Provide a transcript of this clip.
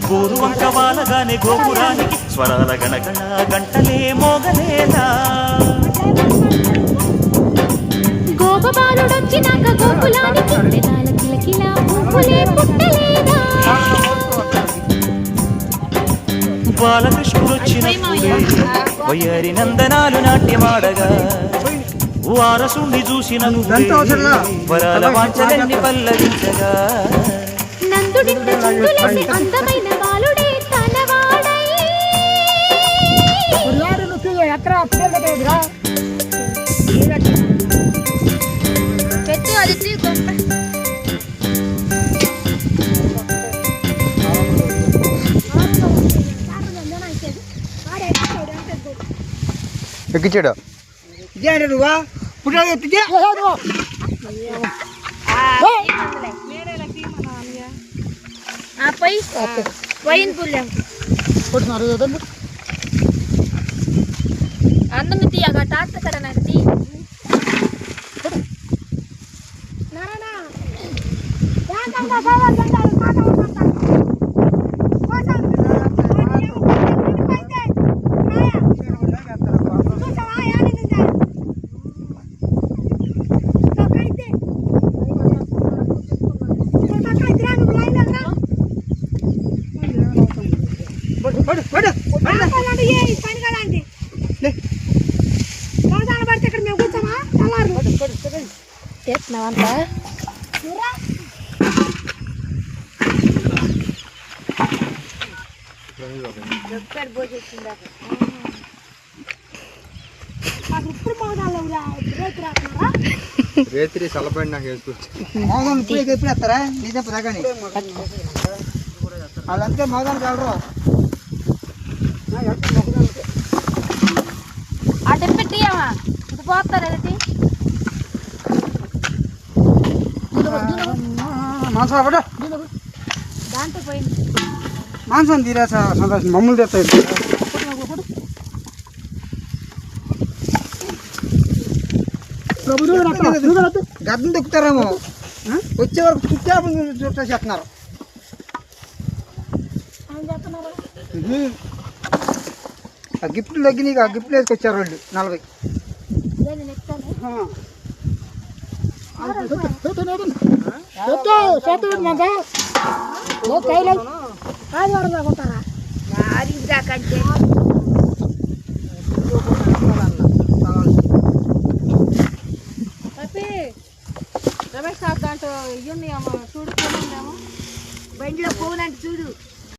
గోరువంక వాలగానే గోపురానికి స్వరాల గణగణ గంటలే మోగలేదా గోపబాలుడొచ్చినాక గోకులానికి పెదాల కిలకిల పువ్వులే పుట్టలేదా బాలకృష్ణుడొచ్చినప్పుడే వయ్యారి నందనాలు నాట్యమాడగా వారసుండి చూసిన వరాల వాంఛలన్నీ పల్లవించగా నందుడింత చిందులేసి అందమైన బాలుడే తనవాడై పెట్టు అది ఎక్కించాడు నువ్వా పుట్టాడు ఎత్తికే పోయిన పుల్లం అందం తీయగా తాత కదా నాకు తీ చేస్తున్నావంతా రేత్రి సలపండి నాకు వేసుకొచ్చి ఎప్పుడు వేస్తారా నిజం ప్రకాని వాళ్ళంతే మోదాలు కలరు ఆ టెంపెట్టియమ్మా ఇది పోతారు అది దాంట్లో పోయింది మాంసం తీరా సంతోషం మమ్మల్ని తెస్తాయి గద్దం దొక్కుతారేమో వచ్చే వరకు చుట్టూ చేస్తున్నారు ఆ గిఫ్ట్లు తగ్గినాయి ఆ గిఫ్ట్లు వేసుకొచ్చారు వాళ్ళు 40 రమేష్ సార్ దాంట్లో ఇవి ఉన్నాయేమో చూడు బండిలో పోనంటే చూడు